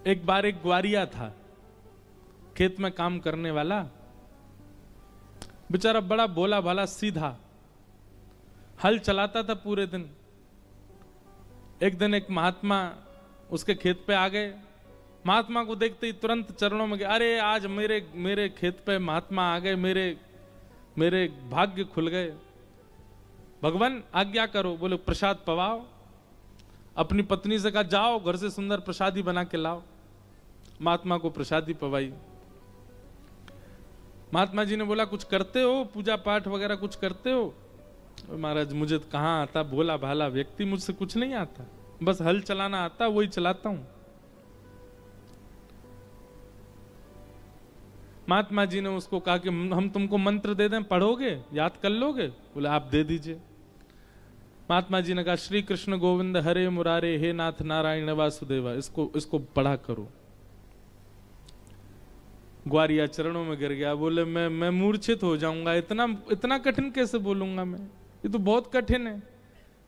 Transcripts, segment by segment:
एक बार एक ग्वारिया था, खेत में काम करने वाला, बेचारा बड़ा भोला भाला सीधा, हल चलाता था पूरे दिन। एक दिन एक महात्मा उसके खेत पे आ गए। महात्मा को देखते ही तुरंत चरणों में गए, अरे आज मेरे खेत पे महात्मा आ गए, मेरे भाग्य खुल गए, भगवान आज्ञा करो। बोले प्रसाद पवाओ। अपनी पत्नी से कहा जाओ घर से सुंदर प्रसादी बना के लाओ। महात्मा को प्रसादी पवाई। महात्मा जी ने बोला कुछ करते हो, पूजा पाठ वगैरह कुछ करते हो? महाराज मुझे कहाँ आता, भोला भाला व्यक्ति, मुझसे कुछ नहीं आता, बस हल चलाना आता, वही चलाता हूं। महात्मा जी ने उसको कहा कि हम तुमको मंत्र दे दें, पढ़ोगे, याद कर लोगे? बोले आप दे दीजिए। महात्मा जी ने कहा श्री कृष्ण गोविंद हरे मुरारे हे नाथ नारायण वासुदेवा, इसको पढ़ा करो। ग्वारिया चरणों में गिर गया। बोले मैं मूर्छित हो जाऊंगा, इतना कठिन कैसे बोलूंगा मैं, ये तो बहुत कठिन है,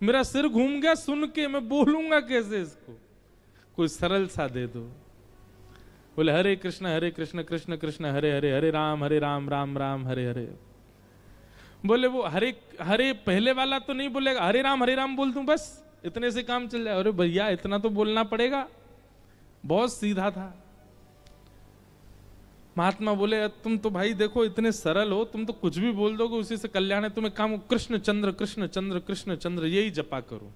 मेरा सिर घूम गया सुन के, मैं बोलूंगा कैसे इसको, कोई सरल सा दे दो। बोले हरे कृष्ण कृष्ण कृष्ण हरे हरे, हरे राम राम राम हरे हरे। बोले वो हरे हरे पहले वाला तो नहीं बोलेगा, हरे राम बोल दूं बस, इतने से काम चल जाए? अरे भैया इतना तो बोलना पड़ेगा। बहुत सीधा था। महात्मा बोले तुम तो भाई देखो इतने सरल हो, तुम तो कुछ भी बोल दोगे उसी से कल्याण है, तुम्हें काम कृष्ण चंद्र कृष्ण चंद्र कृष्ण चंद्र यही जपा करो।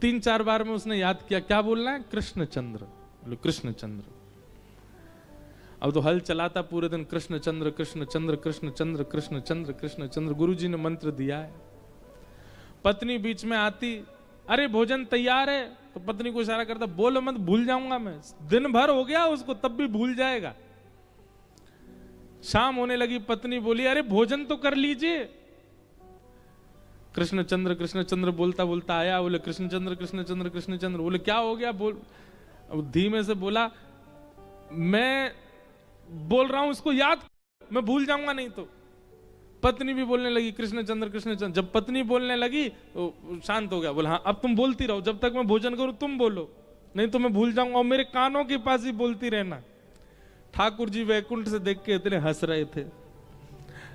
3-4 बार में उसने याद किया, क्या बोलना है? कृष्ण चंद्र। बोले कृष्ण चंद्र। अब तो हल चलाता पूरे दिन, कृष्ण चंद्र कृष्ण चंद्र कृष्ण चंद्र कृष्ण चंद्र कृष्ण चंद्र। गुरुजी ने मंत्र दिया है। पत्नी बीच में आती, अरे भोजन तैयार है, तो पत्नी को इशारा करता, बोलो मत, भूल जाऊंगा मैं। दिन भर हो गया उसको, तब भी भूल जाएगा। शाम होने लगी, पत्नी बोली अरे भोजन तो कर लीजिए। कृष्ण चंद्र बोलता बोलता आया। बोले कृष्ण चंद्र कृष्ण चंद्र कृष्ण चंद्र। बोले क्या हो गया? बोल। धीमे से बोला, मैं बोल रहा हूं इसको याद, मैं भूल जाऊंगा नहीं तो। पत्नी भी बोलने लगी कृष्ण चंद्र कृष्ण चंद्र। जब पत्नी बोलने लगी तो शांत हो गया। बोला हाँ अब तुम बोलती रहो, जब तक मैं भोजन करूं तुम बोलो, नहीं तो मैं भूल जाऊंगा, और मेरे कानों के पास ही बोलती रहना। ठाकुर जी वैकुंठ से देख के इतने हंस रहे थे।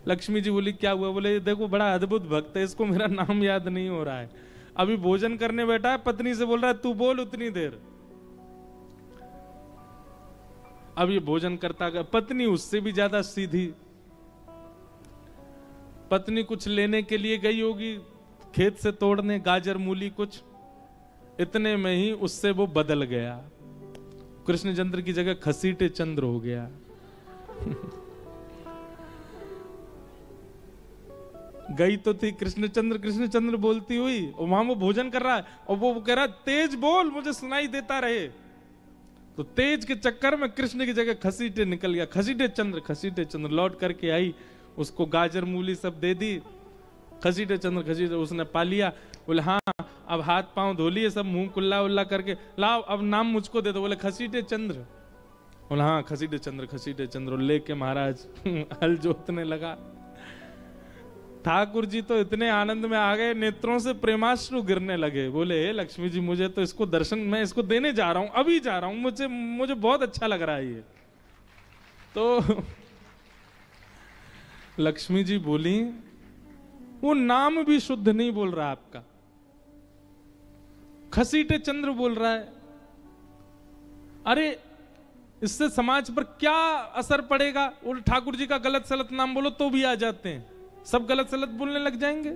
लक्ष्मी जी बोली क्या हुआ? बोले देखो बड़ा अद्भुत भक्त है, इसको मेरा नाम याद नहीं हो रहा है, अभी भोजन करने बैठा है, पत्नी से बोल रहा है तू बोल उतनी देर। अब ये भोजन करता गया। पत्नी उससे भी ज्यादा सीधी। पत्नी कुछ लेने के लिए गई होगी खेत से तोड़ने, गाजर मूली कुछ, इतने में ही उससे वो बदल गया, कृष्ण चंद्र की जगह खसीटे चंद्र हो गया। गई तो थी कृष्ण चंद्र बोलती हुई, और वहां वो भोजन कर रहा है, और वो कह रहा है तेज बोल मुझे सुनाई देता रहे। तो तेज के चक्कर में कृष्ण की जगह खसीटे निकल गया। खसीटे चंद्र। लौट करके आई, उसको गाजर मूली सब दे दी। खसीटे चंद्र उसने पा लिया। बोले हाँ अब हाथ पांव धो लिए, सब मुंह कुल्ला उल्ला करके लाओ, अब नाम मुझको दे दो। बोले खसीटे चंद्र। बोले हाँ खसीटे चंद्र। लेके महाराज हल जोतने लगा। ठाकुर जी तो इतने आनंद में आ गए, नेत्रों से प्रेमाश्रु गिरने लगे। बोले हे लक्ष्मी जी मुझे तो इसको दर्शन, मैं इसको देने जा रहा हूं, अभी जा रहा हूं, मुझे बहुत अच्छा लग रहा है ये। तो लक्ष्मी जी बोली वो नाम भी शुद्ध नहीं बोल रहा आपका, खसीटे चंद्र बोल रहा है। अरे इससे समाज पर क्या असर पड़ेगा? और ठाकुर जी का गलत सलत नाम बोलो तो भी आ जाते हैं, सब गलत सलत बोलने लग जाएंगे।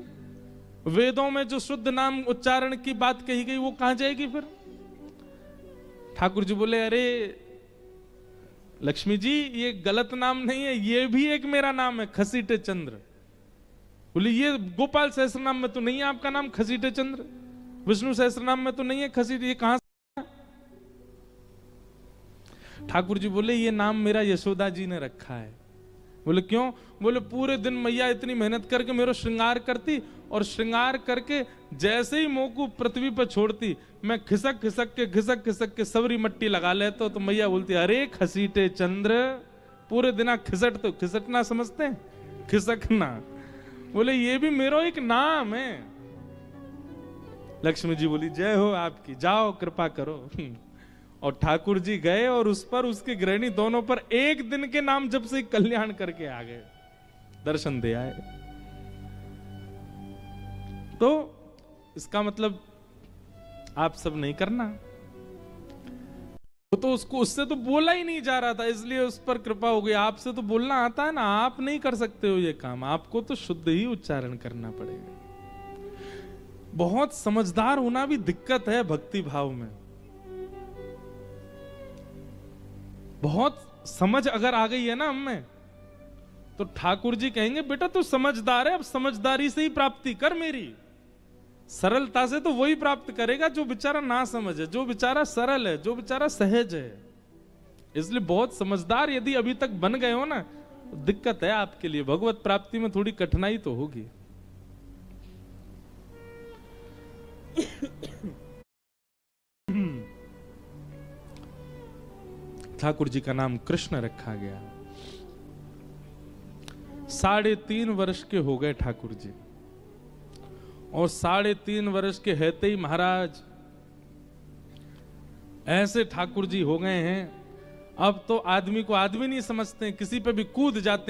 वेदों में जो शुद्ध नाम उच्चारण की बात कही गई वो कहां जाएगी फिर? ठाकुर जी बोले अरे लक्ष्मी जी ये गलत नाम नहीं है, ये भी एक मेरा नाम है खसीटे चंद्र। बोले ये गोपाल सहस्त्र नाम में तो नहीं है आपका नाम खसीटे चंद्र, विष्णु सहस्त्र नाम में तो नहीं है खसीटे, ये कहां से? ठाकुर जी बोले ये नाम मेरा यशोदा जी ने रखा है। बोले क्यों? बोले पूरे दिन मैया इतनी मेहनत करके मेरा श्रृंगार करती, और श्रृंगार करके जैसे ही मुंह को पृथ्वी पर छोड़ती, मैं खिसक खिसक के सबरी मट्टी लगा लेता, तो मैया बोलती अरे खसीटे चंद्र, पूरे दिन खिसट, तो खिसटना समझते हैं, खिसकना। बोले ये भी मेरा एक नाम है। लक्ष्मी जी बोली जय हो आपकी, जाओ कृपा करो। और ठाकुर जी गए और उस पर उसके गृहिणी दोनों पर एक दिन के नाम जब से कल्याण करके आ गए, दर्शन दे आए। तो इसका मतलब आप सब नहीं करना। वो तो उसको, उससे तो बोला ही नहीं जा रहा था, इसलिए उस पर कृपा हो गई। आपसे तो बोलना आता है ना, आप नहीं कर सकते हो ये काम, आपको तो शुद्ध ही उच्चारण करना पड़ेगा। बहुत समझदार होना भी दिक्कत है भक्ति भाव में। बहुत समझ अगर आ गई है ना हमें, तो ठाकुर जी कहेंगे बेटा तू समझदार है, अब समझदारी से ही प्राप्ति कर मेरी। सरलता से तो वही प्राप्त करेगा जो बेचारा ना समझ है, जो बेचारा सरल है, जो बेचारा सहज है। इसलिए बहुत समझदार यदि अभी तक बन गए हो ना, दिक्कत है आपके लिए, भगवत प्राप्ति में थोड़ी कठिनाई तो होगी। ठाकुर जी का नाम कृष्ण रखा गया। 3.5 वर्ष के हो गए ठाकुर जी, और 3.5 वर्ष के रहते ही महाराज ऐसे ठाकुर जी हो गए हैं, अब तो आदमी को आदमी नहीं समझते, किसी पे भी कूद जाते